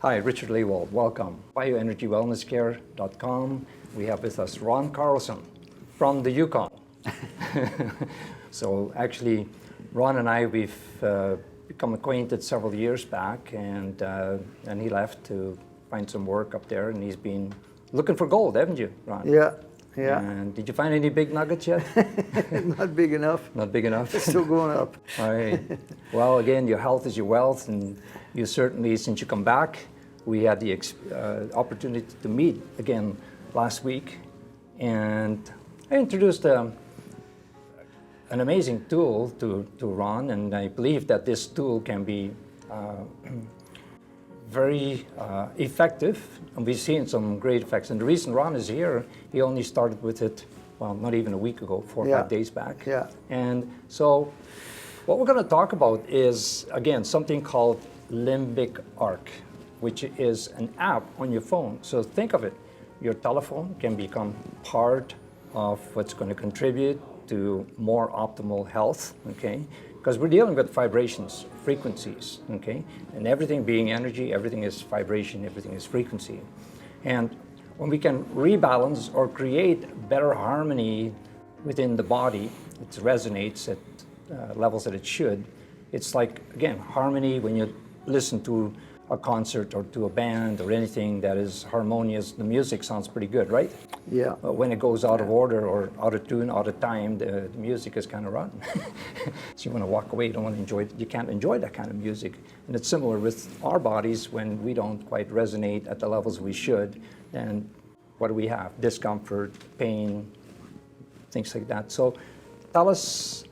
Hi, Richard Lewald. Welcome. BioEnergyWellnessCare.com. We have with us Ron Carlson from the Yukon. So actually, Ron and I, we've become acquainted several years back, and he left to find some work up there, and he's been looking for gold, haven't you, Ron? Yeah. And did you find any big nuggets yet? Not big enough. Not big enough? It's still going up. All right. Well, again, your health is your wealth, and you certainly, since you come back, we had the opportunity to meet again last week, and I introduced an amazing tool to Ron, and I believe that this tool can be very effective, and we've seen some great effects. And the reason Ron is here, he only started with it, well, not even a week ago, 4 or 5 days back. Yeah. And so what we're going to talk about is, again, something called Limbic Arc, which is an app on your phone. So think of it, your telephone can become part of what's going to contribute to more optimal health, okay? Because we're dealing with vibrations, frequencies, okay? And everything being energy, everything is vibration, everything is frequency. And when we can rebalance or create better harmony within the body, it resonates at levels that it should. It's like, again, harmony when you listen to a concert or to a band or anything that is harmonious, the music sounds pretty good, right? Yeah. But when it goes out of order or out of tune, out of time, the music is kind of rotten. So you want to walk away, you don't want to enjoy it. You can't enjoy that kind of music. And it's similar with our bodies. When we don't quite resonate at the levels we should, then what do we have? Discomfort, pain, things like that. So tell us,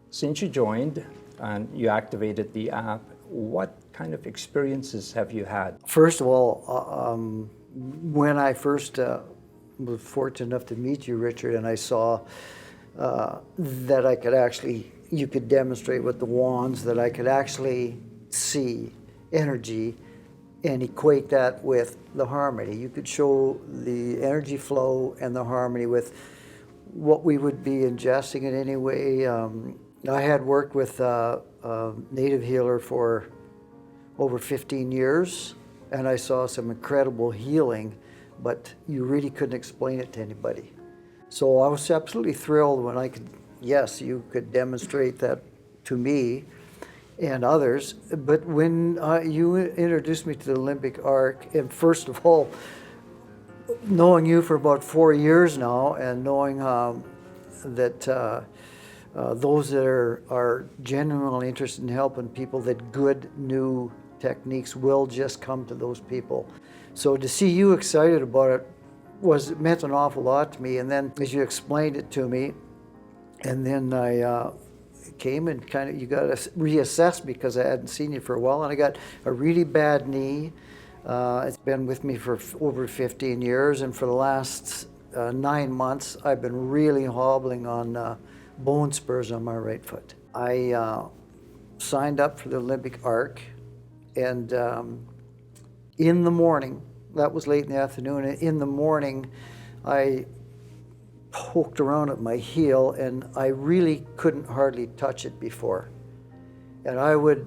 since you joined and you activated the app, what kind of experiences have you had? First of all, when I first was fortunate enough to meet you, Richard, and I saw that I could actually, you could demonstrate with the wands that I could actually see energy and equate that with the harmony. You could show the energy flow and the harmony with what we would be ingesting in any way. I had worked with a native healer for over 15 years, and I saw some incredible healing, but you really couldn't explain it to anybody. So I was absolutely thrilled when I could, yes, you could demonstrate that to me and others. But when you introduced me to the Limbic Arc, and first of all, knowing you for about 4 years now, and knowing that those that are genuinely interested in helping people, that good new techniques will just come to those people. So to see you excited about it meant an awful lot to me. And then as you explained it to me, and then I came and kind of, you got to reassess because I hadn't seen you for a while, and I got a really bad knee. It's been with me for over 15 years, and for the last 9 months, I've been really hobbling on bone spurs on my right foot. I signed up for the Limbic Arc, and in the morning, that was late in the afternoon, and in the morning, I poked around at my heel, and I really couldn't hardly touch it before. And I would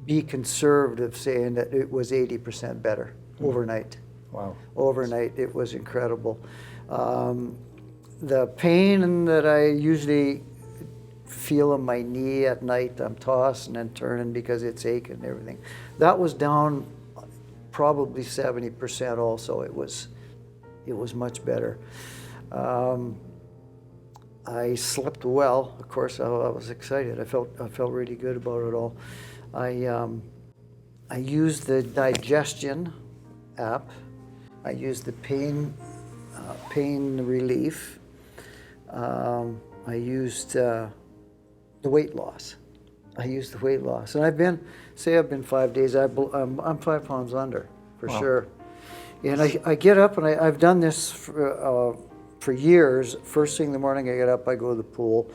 be conservative saying that it was 80% better overnight. Wow. Overnight, it was incredible. The pain that I usually feel in my knee at night, I'm tossing and turning because it's aching and everything. That was down probably 70% also. It was much better. I slept well. Of course, I was excited. I felt really good about it all. I used the digestion app. I used the pain relief. I used the weight loss. And I've been 5 days, I'm 5 pounds under, for sure. And I get up, and I've done this for years. First thing in the morning I get up, I go to the pool.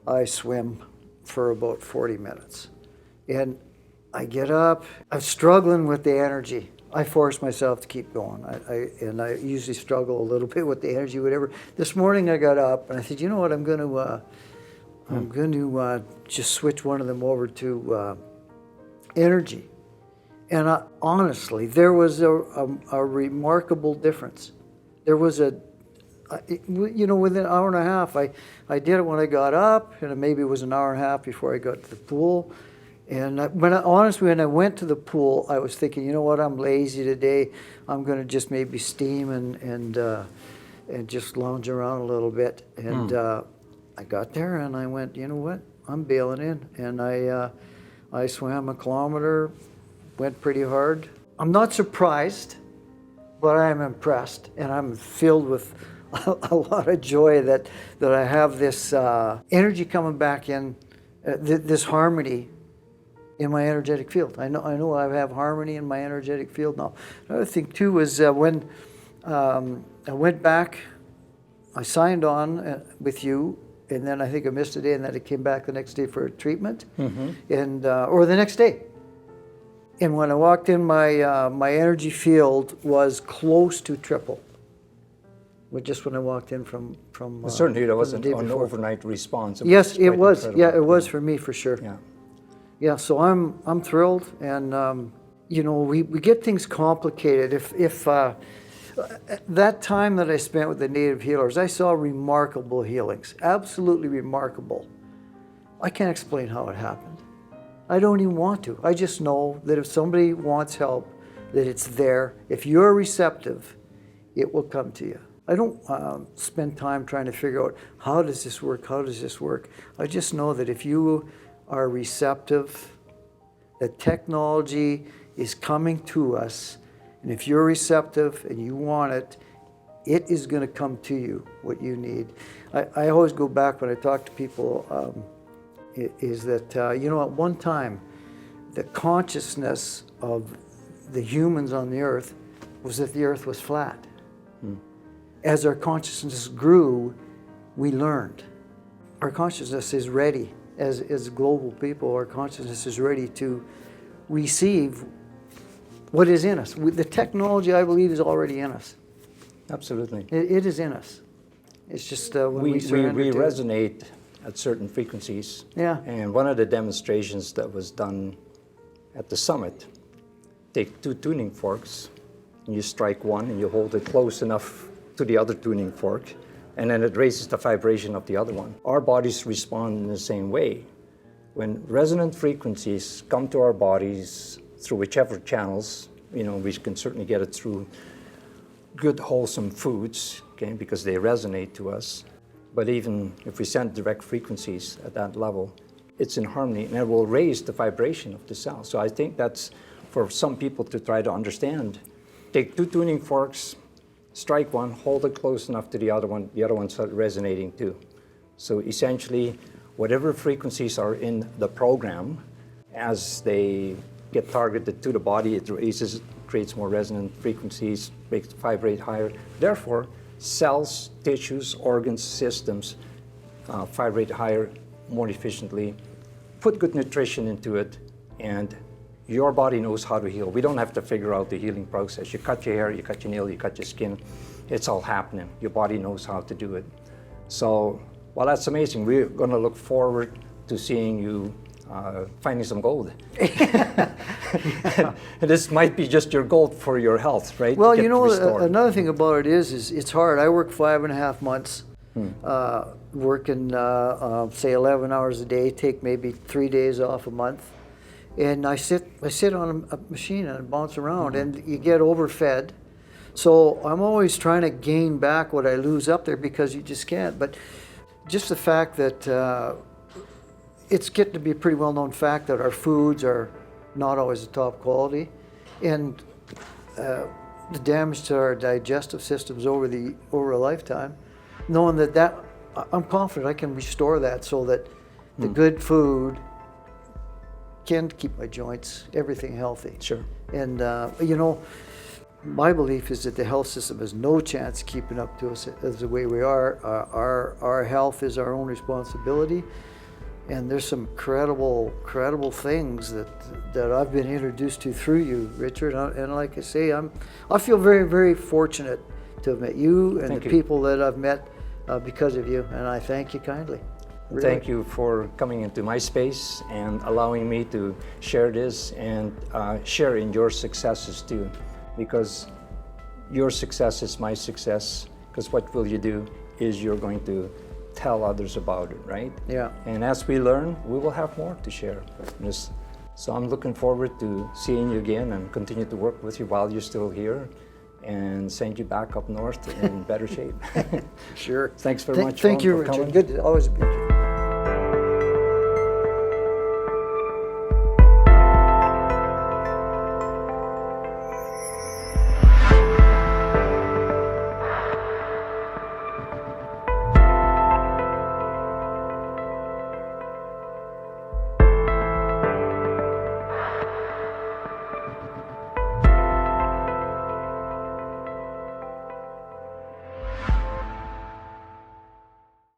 I swim for about 40 minutes. And I get up, I'm struggling with the energy. I force myself to keep going. I usually struggle a little bit with the energy, whatever. This morning I got up and I said, you know what, I'm going to just switch one of them over to energy. And honestly, there was a remarkable difference. There was within an hour and a half, I did it when I got up, and maybe it was an hour and a half before I got to the pool. And honestly, when I went to the pool, I was thinking, you know what, I'm lazy today. I'm going to just maybe steam and just lounge around a little bit. And I got there and I went, you know what, I'm bailing in. And I swam a kilometer, went pretty hard. I'm not surprised, but I am impressed, and I'm filled with a lot of joy that I have this energy coming back in, this harmony in my energetic field. I know I have harmony in my energetic field now. Another thing too was when I went back, I signed on with you, and then I think I missed a day, and then I came back the next day for a treatment, and or the next day. And when I walked in, my energy field was close to triple. Just when I walked in from certainly there wasn't an overnight response. Yes, it was. Incredible. Yeah, it was for me for sure. Yeah. Yeah, so I'm thrilled, and we get things complicated. If that time that I spent with the native healers, I saw remarkable healings, absolutely remarkable. I can't explain how it happened. I don't even want to. I just know that if somebody wants help, that it's there. If you're receptive, it will come to you. I don't spend time trying to figure out, how does this work? How does this work? I just know that if you are receptive, that technology is coming to us, and if you're receptive and you want it, it is going to come to you, what you need. I always go back when I talk to people, is that, at one time, the consciousness of the humans on the earth was that the earth was flat. As our consciousness grew, we learned. Our consciousness is ready. As global people, our consciousness is ready to receive what is in us. The technology, I believe, is already in us. Absolutely. It is in us. It's just when we surrender we to resonate at certain frequencies. Yeah. And one of the demonstrations that was done at the summit, take 2 tuning forks, and you strike one, and you hold it close enough to the other tuning fork, and then it raises the vibration of the other one. Our bodies respond in the same way. When resonant frequencies come to our bodies through whichever channels, we can certainly get it through good, wholesome foods, okay, because they resonate to us. But even if we send direct frequencies at that level, it's in harmony, and it will raise the vibration of the cell. So I think that's for some people to try to understand. Take 2 tuning forks, strike one, hold it close enough to the other one starts resonating too. So essentially, whatever frequencies are in the program, as they get targeted to the body, it raises, creates more resonant frequencies, makes it vibrate higher. Therefore, cells, tissues, organs, systems vibrate higher, more efficiently. Put good nutrition into it, and your body knows how to heal. We don't have to figure out the healing process. You cut your hair, you cut your nail, you cut your skin. It's all happening. Your body knows how to do it. So, well, that's amazing. We're going to look forward to seeing you finding some gold. This might be just your gold for your health, right? Well, another thing about it is it's hard. I work 5.5 months, working, say, 11 hours a day, take maybe 3 days off a month. And I sit on a machine and bounce around, and you get overfed. So I'm always trying to gain back what I lose up there, because you just can't. But just the fact that it's getting to be a pretty well-known fact that our foods are not always the top quality, and the damage to our digestive systems over a lifetime, knowing that I'm confident I can restore that, so that the good food can keep my joints, everything healthy. Sure. And my belief is that the health system has no chance keeping up to us as the way we are. Our health is our own responsibility, and there's some credible things that I've been introduced to through you, Richard. And like I say, I feel very, very fortunate to have met you and the people that I've met because of you, and I thank you kindly. Really. Thank you for coming into my space and allowing me to share this and share in your successes too, because your success is my success, because what will you do is you're going to tell others about it, right? Yeah. And as we learn, we will have more to share. So I'm looking forward to seeing you again and continue to work with you while you're still here and send you back up north in better shape. Sure. Thanks very much. Thank Ron, you, for Richard. coming. Good. Always a pleasure.